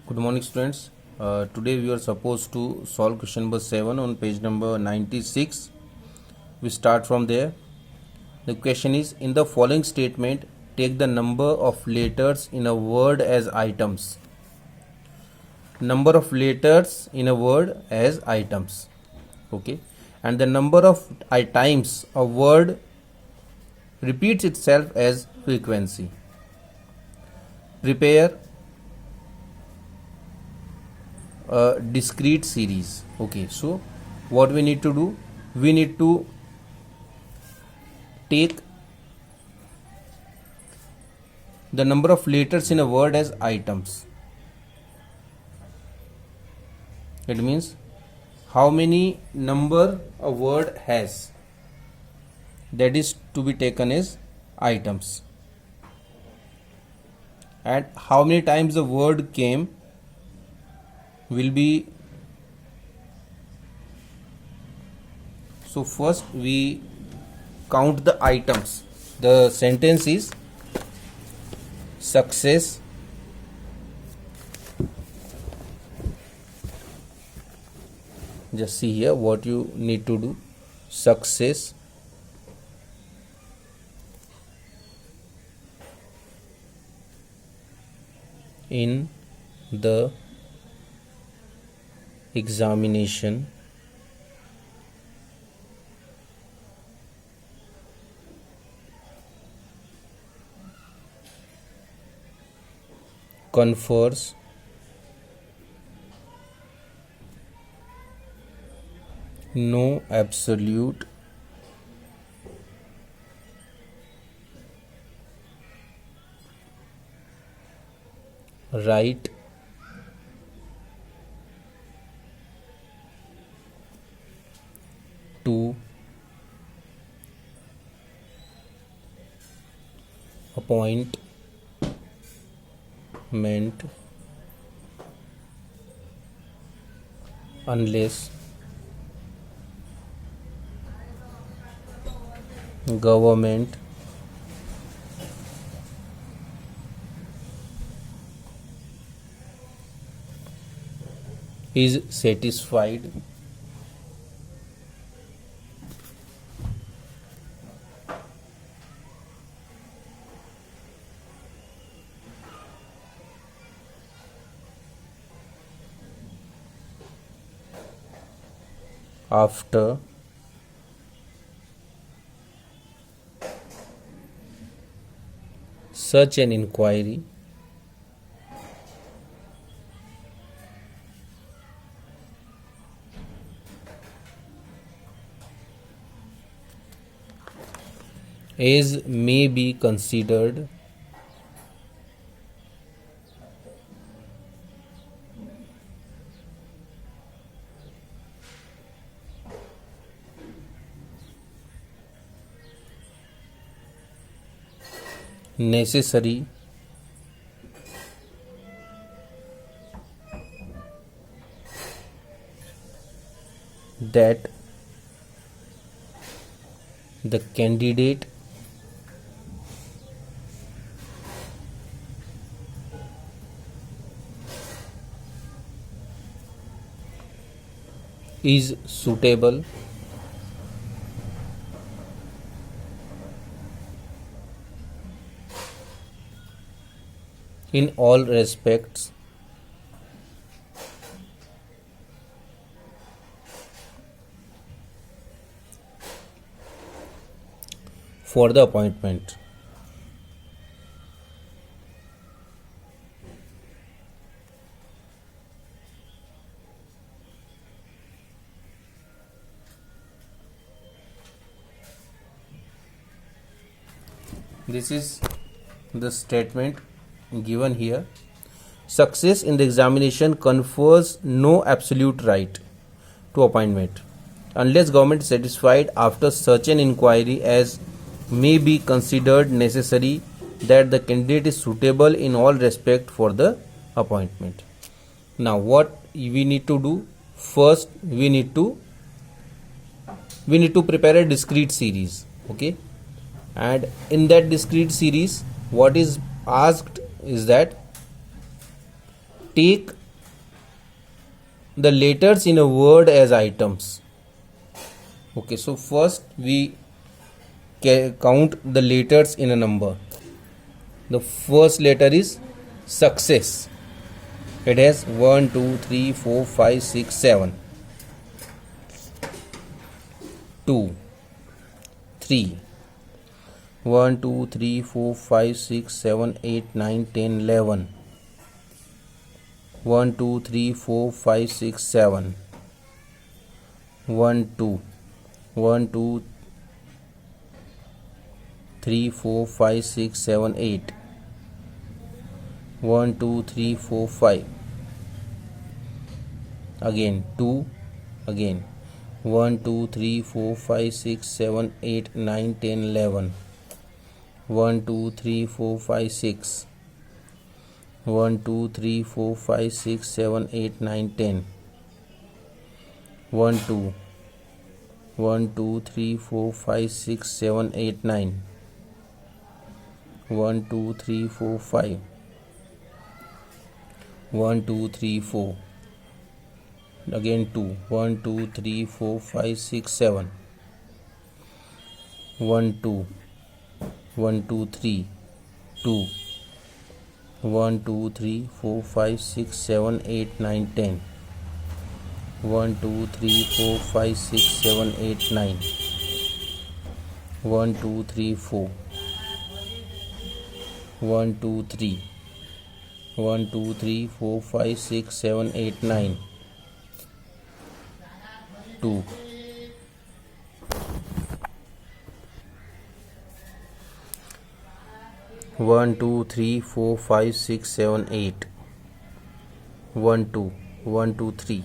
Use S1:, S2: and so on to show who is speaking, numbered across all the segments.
S1: Good morning, students. Today we are supposed to solve question number 7 on page number 96. We start from there. The question is, in the following statement, take the number of letters in a word as items. Number of letters in a word as items. Okay. And the number of times a word repeats itself as frequency. Prepare a discrete series. Okay, so what we need to do, we need to take the number of letters in a word as items. It means how many number a word has, that is to be taken as items, and how many times the word came will be. So first we count the items. The sentence is success just see here what you need to do. Success in the examination confers no absolute right to appointment unless government is satisfied after such an inquiry as may be considered necessary that the candidate is suitable in all respects for the appointment. This is the statement given here. Success in the examination confers no absolute right to appointment unless government is satisfied after such an inquiry as may be considered necessary that the candidate is suitable in all respect for the appointment. Now what we need to do? First we need to prepare a discrete series. Okay, and in that discrete series what is asked is that take the letters in a word as items. Okay, so first we count the letters in a number. The first letter is success. It has 1, 2, 3, 4, 5, 6, 7. 2, 3. 1, 2, 3, 4, 5, 6, 7, 8, 9, 10, 11. 1, 2, 3, 4, 5, 6, 7. 1, 2. 1, 2, 3, 4, 5, 6, 7, 8. 1, 2, 3, 4, 5. Again 2. Again 1, 2, 3, 4, 5, 6, 7, 8, 9, 10, 11. 1, 2, 3, 4, 5, 6. 1, 2, 3, 4, 5, 6, 7, 8, 9, 10. 1, 2. 1, 2, 3, 4, 5, 6, 7, 8, 9. 1, 2, 3, 4, 5. 1, 2, 3, 4. Again 2. 1, 2, 3, 4, 5, 6, 7. 1, 2. 1, 2, 3. 2. 1, 2, 3, 4, 5, 6, 7, 8, 9, 10. 1, 2, 3, 4, 5, 6, 7, 8, 9. 1, 2, 3, 4. 1, 2, 3. 1, 2, 3, 4, 5, 6, 7, 8, 9. 2. 1, 2, 3, 4, 5, 6, 7, 8. 1, 2. 1, 2, 3.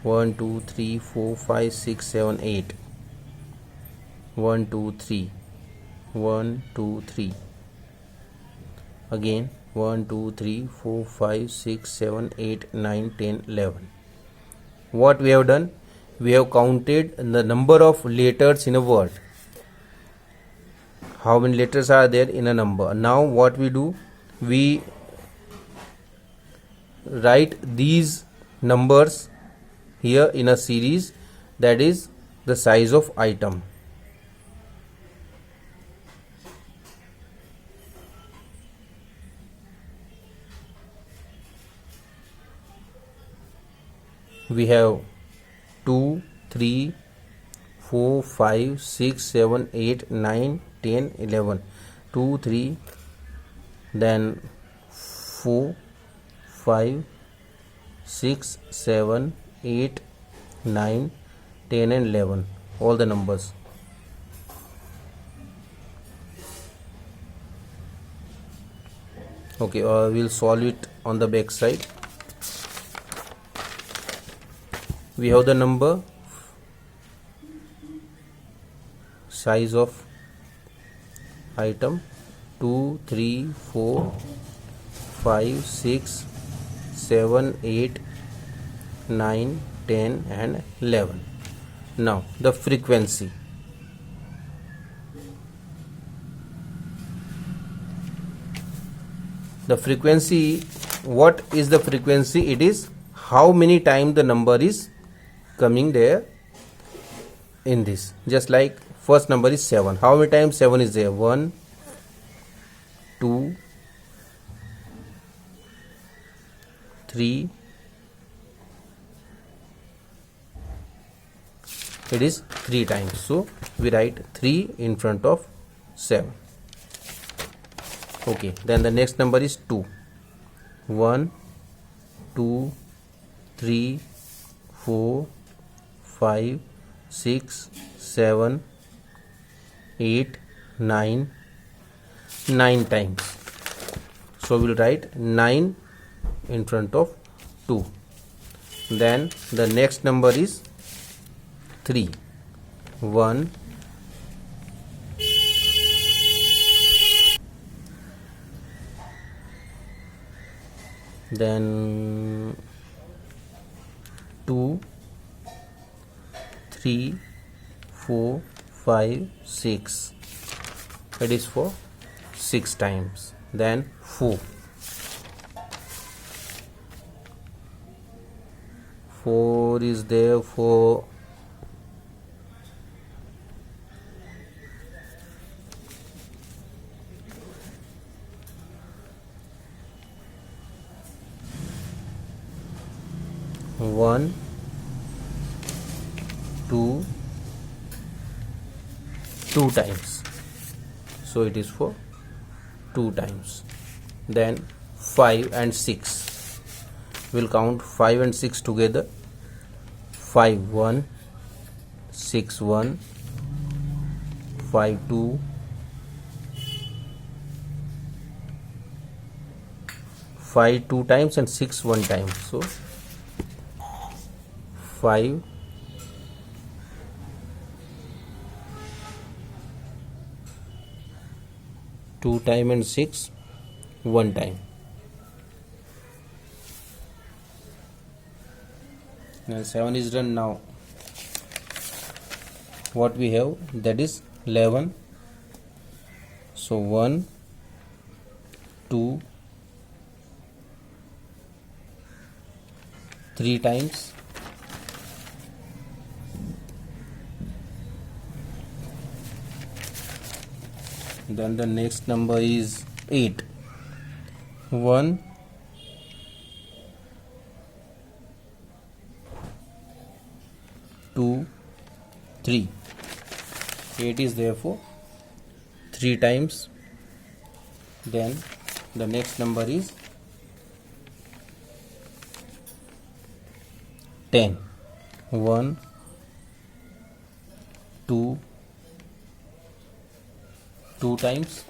S1: 1, 2, 3, 4, 5, 6, 7, 8. 1, 2, 3. 1, 2, 3. Again 1, 2, 3, 4, 5, 6, 7, 8, 9, 10, 11. What we have done? We have counted the number of letters in a word. How many letters are there in a number? Now what we do? We write these numbers here in a series, that is the size of item. We have 2, 3, 4, 5, 6, 7, 8, 9, 10, 11. 2, 3, then 4, 5, 6, 7, 8, 9, 10 and 11. All the numbers. Okay, we'll solve it on the back side. We have the number, size of item 2, 3, 4, 5, 6, 7, 8, 9, 10 and 11. Now the frequency. The frequency, what is the frequency? It is how many times the number is coming there in this. Just like first number is 7. How many times 7 is there? 1, 2, 3. It is 3 times. So we write 3 in front of 7. Okay, then the next number is 2. 1, 2, 3, 4, 5, 6, 7, 8, 9. 9 times. So we'll write 9 in front of 2. Then the next number is 3. 1, then 2, 3, 4, 5, 6. It is for 6 times. Then 4. 4 is there for one, two times, so it is for 2 times. Then 5 and 6, we'll count 5 and 6 together. 5 1, 6 1, 5 2, 5 2 times and 6 1 time, so 5 2 time and 6 1 time. Now 7 is done. Now what we have, that is 11, so 1 2 3 times, then the next number is 8. 1 2 3, 8 is therefore 3 times. Then the next number is 10. 1 2 times.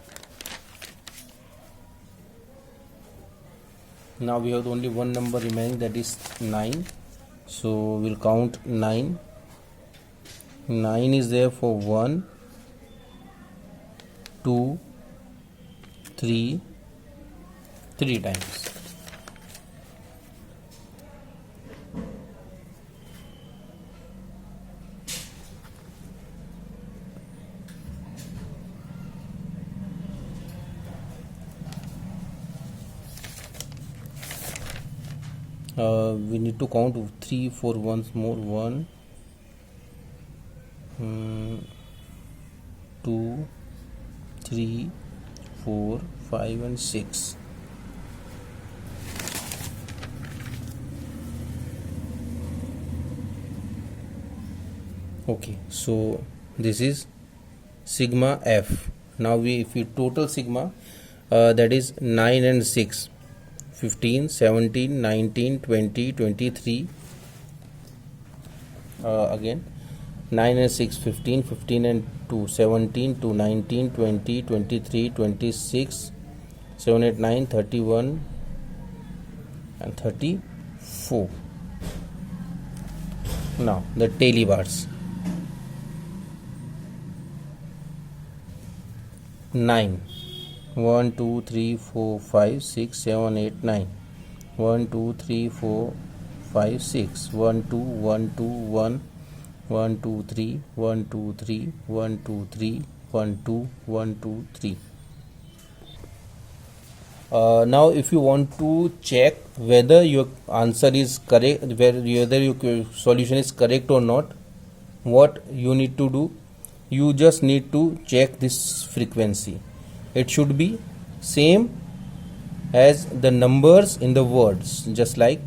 S1: Now we have only one number remaining, that is 9, so we'll count 9. 9 is there for 1 2 3 times. We need to count 3 4 once more. 1 2 3 4 5 and 6. Okay, so this is sigma f. Now if we total sigma, that is 9 and 6, 15 17 19 20 23, again 9 and 6, 15 15 and 2, 17 2, 19 20 23 26, 7 8 9, 31 and 34. Now the tally bars. 9 1 2 3 4 5 6 7 8 9, 1 2 3 4 5 6, 1 2 1 2 1, 1 2 3 1 2 3 1 2 3 1 2 1 2 3. Now if you want to check whether your answer is correct, whether your solution is correct or not, what you need to do, you just need to check this frequency. It should be same as the numbers in the words, just like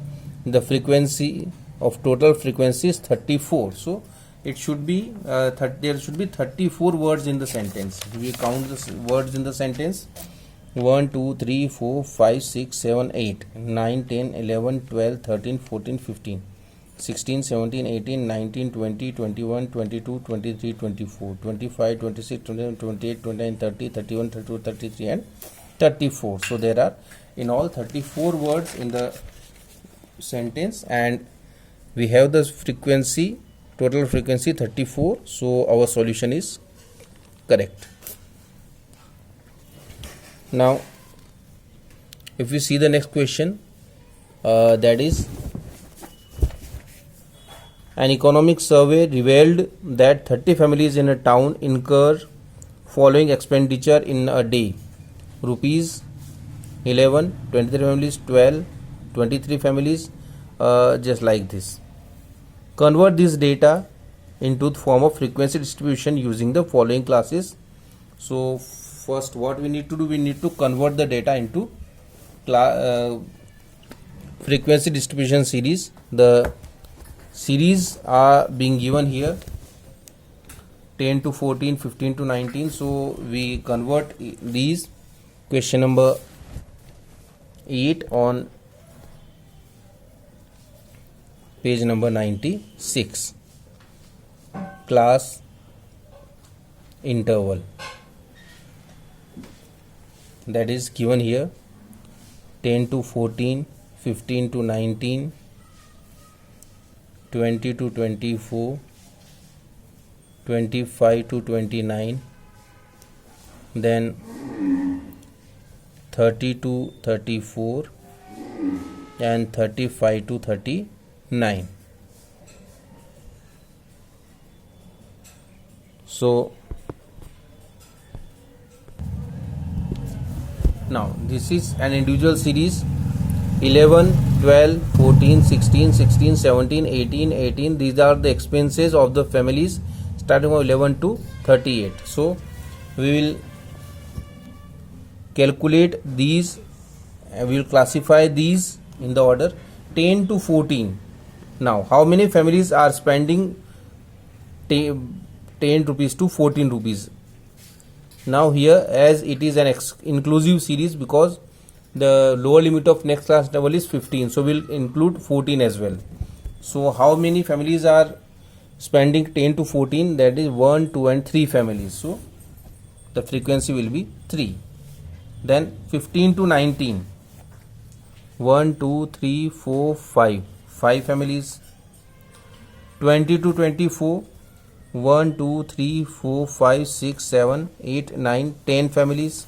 S1: the frequency of total frequency is 34, so it should be there should be 34 words in the sentence. We count the words in the sentence: 1 2 3 4 5 6 7 8 9 10 11 12 13 14 15 16 17 18 19 20 21 22 23 24 25 26 27 28 29 30 31 32 33 and 34. So there are in all 34 words in the sentence, and we have the frequency, total frequency 34, so our solution is correct. Now if we see the next question, that is, an economic survey revealed that 30 families in a town incur following expenditure in a day: rupees 11, 23 families 12, 23 families, just like this. Convert this data into the form of frequency distribution using the following classes. So first what we need to do, we need to convert the data into frequency distribution series. The series are being given here 10 to 14, 15 to 19. So we convert these. Question number 8 on page number 96, class interval, that is given here 10 to 14, 15 to 19, 20 to 24, 25 to 29, then 30 to 34 and 35 to 39. So now this is an individual series. 11, 12, 14, 16, 16, 17, 18, 18. These are the expenses of the families starting from 11 to 38. So we will calculate these, we will classify these in the order 10 to 14. Now how many families are spending 10 rupees to 14 rupees? Now here, as it is an inclusive series, because the lower limit of next class interval is 15, so we'll include 14 as well. So how many families are spending 10 to 14? That is 1, 2 and 3 families. So the frequency will be 3. Then 15 to 19, 1, 2, 3, 4, 5 families. 20 to 24, 1, 2, 3, 4, 5, 6, 7, 8, 9, 10 families.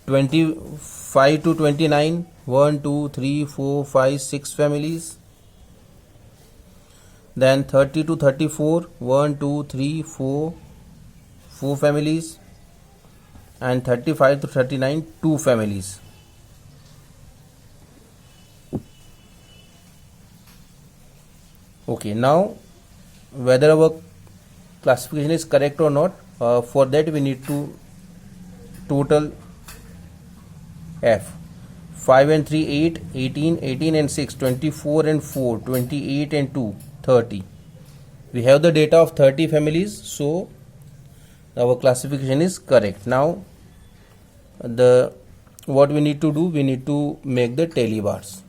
S1: 25 to 29, 1, 2, 3, 4, 5, 6 families. Then 30 to 34, 1, 2, 3, 4 families. And 35 to 39, 2 families. Okay, now whether our classification is correct or not, for that we need to total F. 5 and 3, 8, 18, 18 and 6, 24 and 4, 28 and 2, 30. We have the data of 30 families, so our classification is correct. Now what we need to do, we need to make the tally bars.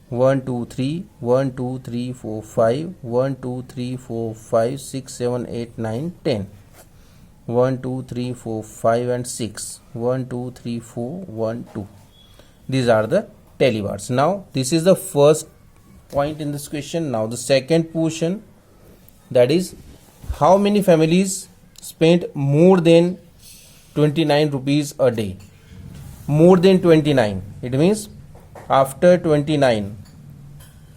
S1: 1, 2, 3, 1, 2, 3, 4, 5, 1, 2, 3, 4, 5, 6, 7, 8, 9, 10. 1, 2, 3, 4, 5 and 6. 1, 2, 3, 4, 1, 2. These are the tally bars. Now this is the first point in this question. Now the second portion, that is how many families spent more than 29 rupees a day. More than 29, it means after 29,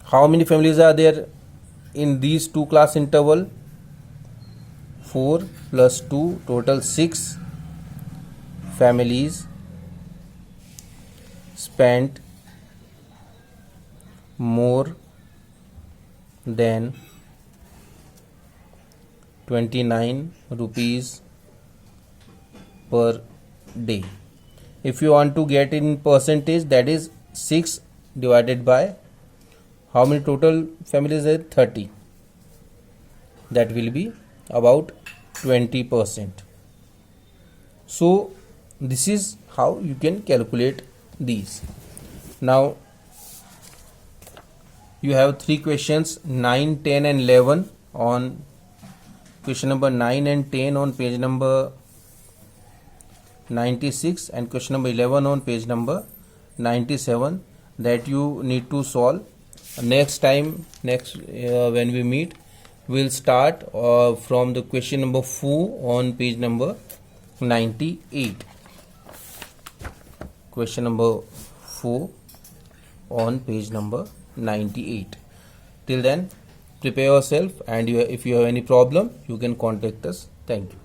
S1: how many families are there in these two class interval? 4 plus 2, total 6 families spent more than 29 rupees per day. If you want to get in percentage, that is 6 divided by how many total families are? 30. That will be about 20%. So this is how you can calculate these. Now you have 3 questions, 9, 10 and 11 on question number 9 and 10 on page number 96 and question number 11 on page number 97 that you need to solve. Next time, when we meet, we'll start from the question number 4 on page number 98. Question number 4 on page number 98. Till then, prepare yourself, and if you have any problem, you can contact us. Thank you.